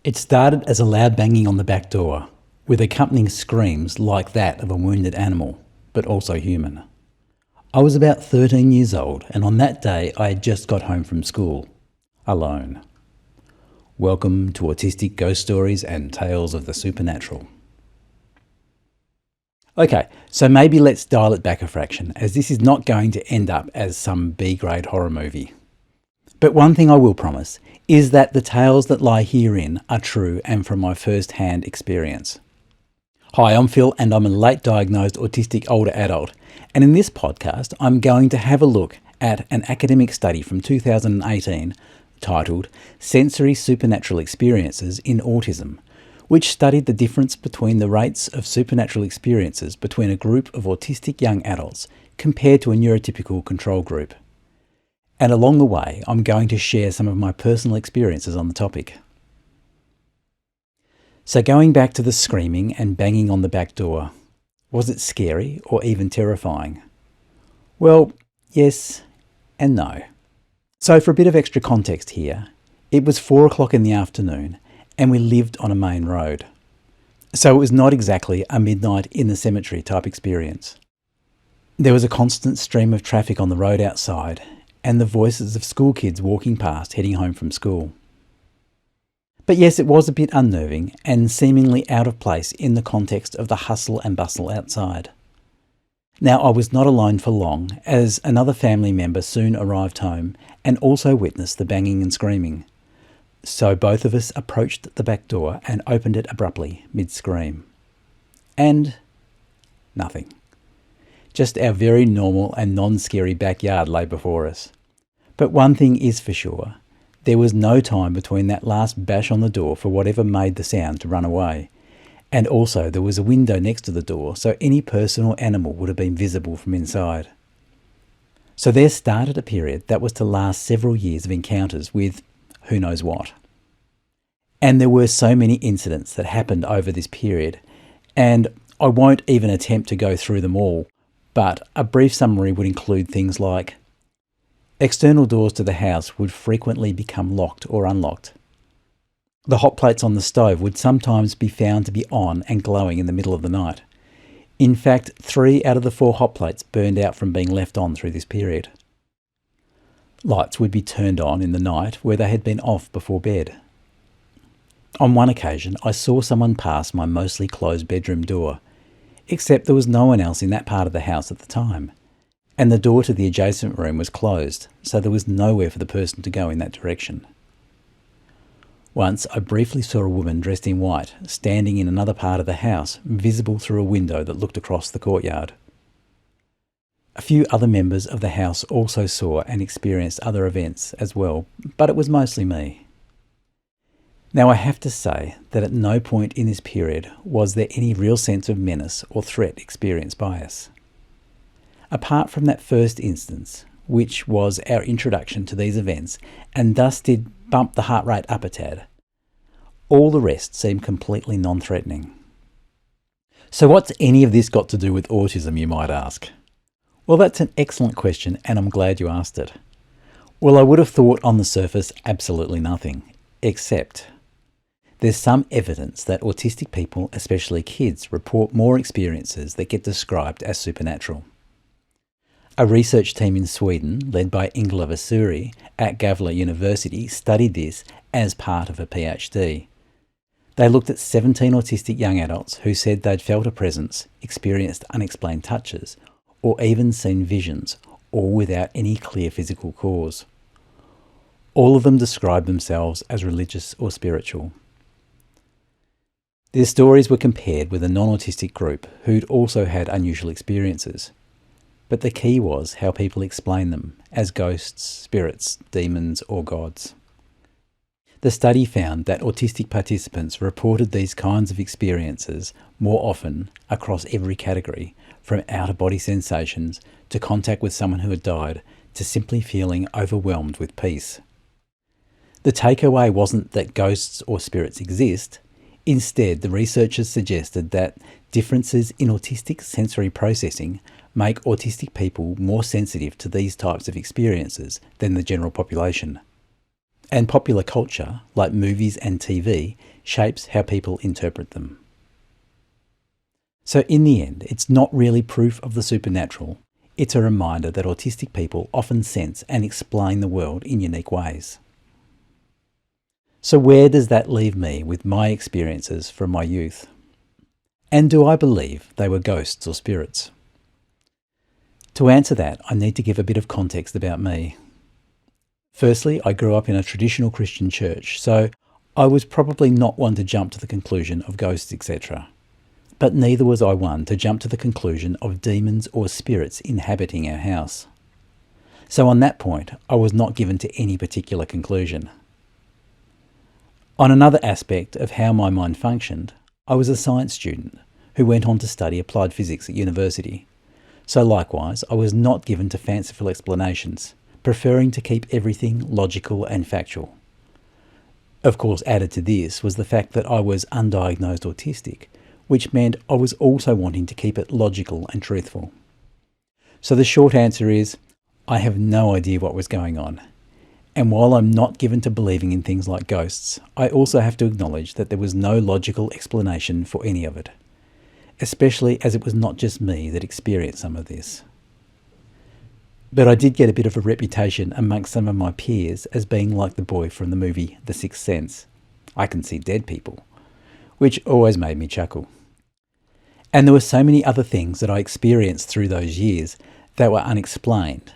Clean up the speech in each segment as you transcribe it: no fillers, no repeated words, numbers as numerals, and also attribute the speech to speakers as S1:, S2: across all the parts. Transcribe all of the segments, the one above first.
S1: It started as a loud banging on the back door, with accompanying screams like that of a wounded animal, but also human. I was about 13 years old, and on that day I had just got home from school, alone. Welcome to Autistic Ghost Stories and Tales of the Supernatural. Okay, so maybe let's dial it back a fraction, as this is not going to end up as some B-grade horror movie. But one thing I will promise is that the tales that lie herein are true and from my first-hand experience. Hi, I'm Phil and I'm a late diagnosed autistic older adult, and in this podcast I'm going to have a look at an academic study from 2018 titled Sensory Supernatural Experiences in Autism, which studied the difference between the rates of supernatural experiences between a group of autistic young adults compared to a neurotypical control group. And along the way, I'm going to share some of my personal experiences on the topic. So going back to the screaming and banging on the back door, was it scary or even terrifying? Well, yes and no. So for a bit of extra context here, it was 4 o'clock in the afternoon and we lived on a main road. So it was not exactly a midnight in the cemetery type experience. There was a constant stream of traffic on the road outside and the voices of school kids walking past heading home from school. But yes, it was a bit unnerving and seemingly out of place in the context of the hustle and bustle outside. Now, I was not alone for long, as another family member soon arrived home and also witnessed the banging and screaming. So both of us approached the back door and opened it abruptly, mid-scream. And nothing. Just our very normal and non-scary backyard lay before us. But one thing is for sure, there was no time between that last bash on the door for whatever made the sound to run away. And also there was a window next to the door, so any person or animal would have been visible from inside. So there started a period that was to last several years of encounters with who knows what. And there were so many incidents that happened over this period, and I won't even attempt to go through them all, but a brief summary would include things like external doors to the house would frequently become locked or unlocked. The hot plates on the stove would sometimes be found to be on and glowing in the middle of the night. In fact, 3 out of the 4 hot plates burned out from being left on through this period. Lights would be turned on in the night where they had been off before bed. On one occasion, I saw someone pass my mostly closed bedroom door, except there was no one else in that part of the house at the time, and the door to the adjacent room was closed, so there was nowhere for the person to go in that direction. Once, I briefly saw a woman dressed in white standing in another part of the house, visible through a window that looked across the courtyard. A few other members of the house also saw and experienced other events as well, but it was mostly me. Now I have to say that at no point in this period was there any real sense of menace or threat experienced by us. Apart from that first instance, which was our introduction to these events and thus did bump the heart rate up a tad, all the rest seemed completely non-threatening. So what's any of this got to do with autism, you might ask? Well, that's an excellent question and I'm glad you asked it. Well, I would have thought on the surface absolutely nothing, except there's some evidence that autistic people, especially kids, report more experiences that get described as supernatural. A research team in Sweden, led by Ingela Vasuri at Gavle University, studied this as part of a PhD. They looked at 17 autistic young adults who said they'd felt a presence, experienced unexplained touches, or even seen visions, all without any clear physical cause. All of them described themselves as religious or spiritual. Their stories were compared with a non-autistic group who'd also had unusual experiences. But the key was how people explain them as ghosts, spirits, demons, or gods. The study found that autistic participants reported these kinds of experiences more often across every category, from out-of-body sensations to contact with someone who had died to simply feeling overwhelmed with peace. The takeaway wasn't that ghosts or spirits exist. Instead, the researchers suggested that differences in autistic sensory processing make autistic people more sensitive to these types of experiences than the general population. And popular culture, like movies and TV, shapes how people interpret them. So in the end, it's not really proof of the supernatural, it's a reminder that autistic people often sense and explain the world in unique ways. So where does that leave me with my experiences from my youth? And do I believe they were ghosts or spirits? To answer that, I need to give a bit of context about me. Firstly, I grew up in a traditional Christian church, so I was probably not one to jump to the conclusion of ghosts, etc. But neither was I one to jump to the conclusion of demons or spirits inhabiting our house. So on that point, I was not given to any particular conclusion. On another aspect of how my mind functioned, I was a science student who went on to study applied physics at university. So likewise, I was not given to fanciful explanations, preferring to keep everything logical and factual. Of course, added to this was the fact that I was undiagnosed autistic, which meant I was also wanting to keep it logical and truthful. So the short answer is, I have no idea what was going on. And while I'm not given to believing in things like ghosts, I also have to acknowledge that there was no logical explanation for any of it, especially as it was not just me that experienced some of this. But I did get a bit of a reputation amongst some of my peers as being like the boy from the movie The Sixth Sense. I can see dead people, which always made me chuckle. And there were so many other things that I experienced through those years that were unexplained,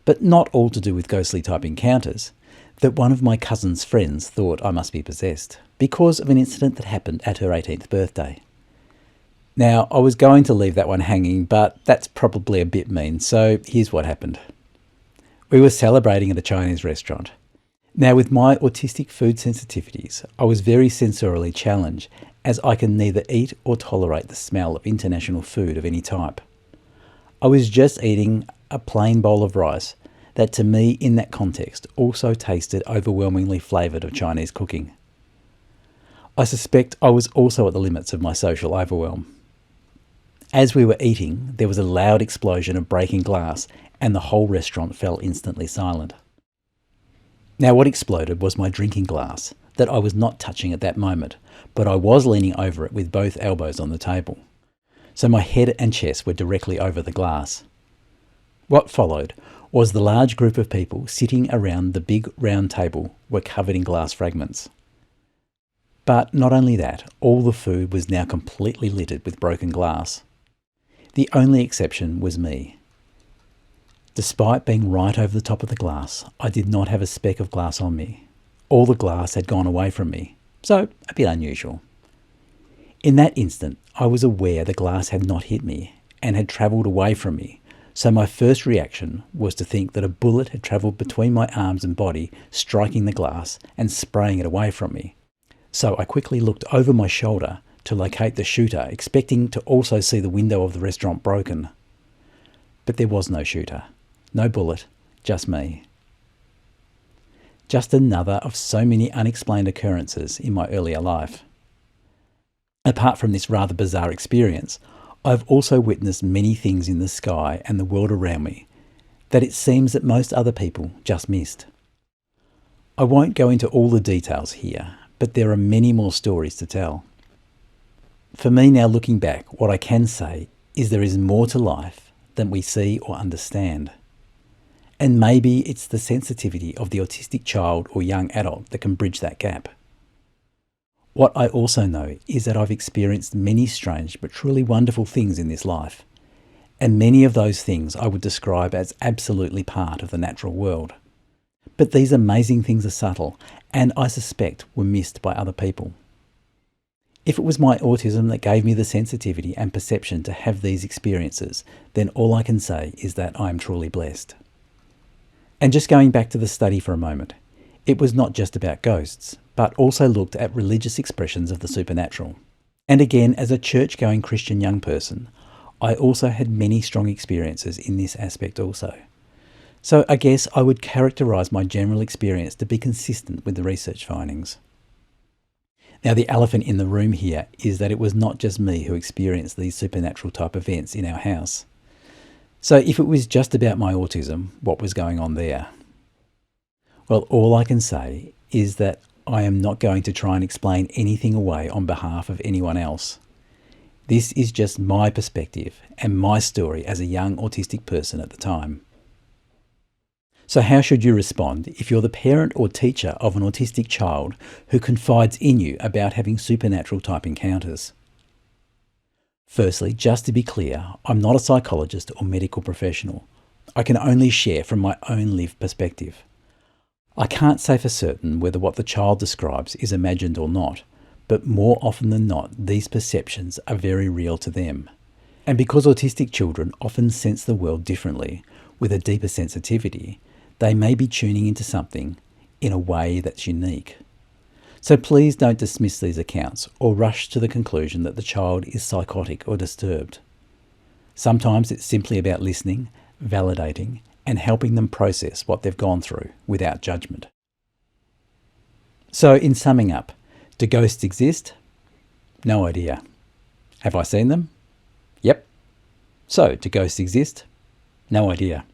S1: but not all to do with ghostly type encounters, that one of my cousin's friends thought I must be possessed because of an incident that happened at her 18th birthday. Now, I was going to leave that one hanging, but that's probably a bit mean, so here's what happened. We were celebrating at a Chinese restaurant. Now, with my autistic food sensitivities, I was very sensorially challenged, as I can neither eat or tolerate the smell of international food of any type. I was just eating a plain bowl of rice that to me in that context also tasted overwhelmingly flavoured of Chinese cooking. I suspect I was also at the limits of my social overwhelm. As we were eating, there was a loud explosion of breaking glass and the whole restaurant fell instantly silent. Now what exploded was my drinking glass that I was not touching at that moment, but I was leaning over it with both elbows on the table. So my head and chest were directly over the glass. What followed was the large group of people sitting around the big round table were covered in glass fragments. But not only that, all the food was now completely littered with broken glass. The only exception was me. Despite being right over the top of the glass, I did not have a speck of glass on me. All the glass had gone away from me, so a bit unusual. In that instant, I was aware the glass had not hit me and had travelled away from me, so my first reaction was to think that a bullet had travelled between my arms and body, striking the glass and spraying it away from me. So I quickly looked over my shoulder to locate the shooter, expecting to also see the window of the restaurant broken. But there was no shooter, no bullet, just me. Just another of so many unexplained occurrences in my earlier life. Apart from this rather bizarre experience, I've also witnessed many things in the sky and the world around me that it seems that most other people just missed. I won't go into all the details here, but there are many more stories to tell. For me now looking back, what I can say is there is more to life than we see or understand. And maybe it's the sensitivity of the autistic child or young adult that can bridge that gap. What I also know is that I've experienced many strange but truly wonderful things in this life, and many of those things I would describe as absolutely part of the natural world. But these amazing things are subtle, and I suspect were missed by other people. If it was my autism that gave me the sensitivity and perception to have these experiences, then all I can say is that I am truly blessed. And just going back to the study for a moment, it was not just about ghosts, but also looked at religious expressions of the supernatural. And again, as a church-going Christian young person, I also had many strong experiences in this aspect also. So I guess I would characterise my general experience to be consistent with the research findings. Now, the elephant in the room here is that it was not just me who experienced these supernatural type events in our house. So if it was just about my autism, what was going on there? Well, all I can say is that I am not going to try and explain anything away on behalf of anyone else. This is just my perspective and my story as a young autistic person at the time. So how should you respond if you're the parent or teacher of an autistic child who confides in you about having supernatural type encounters? Firstly, just to be clear, I'm not a psychologist or medical professional. I can only share from my own lived perspective. I can't say for certain whether what the child describes is imagined or not, but more often than not, these perceptions are very real to them. And because autistic children often sense the world differently, with a deeper sensitivity, they may be tuning into something in a way that's unique. So please don't dismiss these accounts or rush to the conclusion that the child is psychotic or disturbed. Sometimes it's simply about listening, validating, and helping them process what they've gone through without judgment. So in summing up, do ghosts exist? No idea. Have I seen them? Yep. So, do ghosts exist? No idea.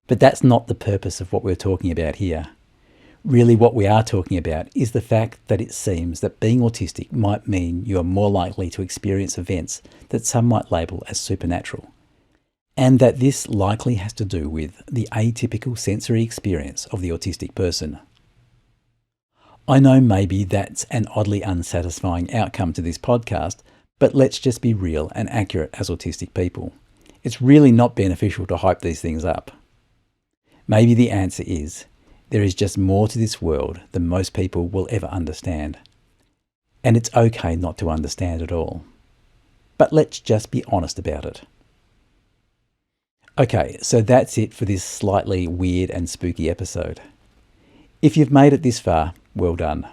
S1: But that's not the purpose of what we're talking about here. Really, what we are talking about is the fact that it seems that being autistic might mean you are more likely to experience events that some might label as supernatural, and that this likely has to do with the atypical sensory experience of the autistic person. I know maybe that's an oddly unsatisfying outcome to this podcast, but let's just be real and accurate as autistic people. It's really not beneficial to hype these things up. Maybe the answer is, there is just more to this world than most people will ever understand. And it's okay not to understand it all. But let's just be honest about it. Okay, so that's it for this slightly weird and spooky episode. If you've made it this far, well done.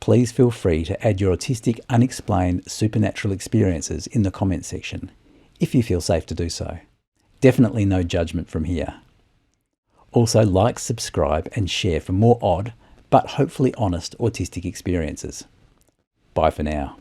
S1: Please feel free to add your autistic unexplained supernatural experiences in the comments section, if you feel safe to do so. Definitely no judgment from here. Also like, subscribe and share for more odd, but hopefully honest autistic experiences. Bye for now.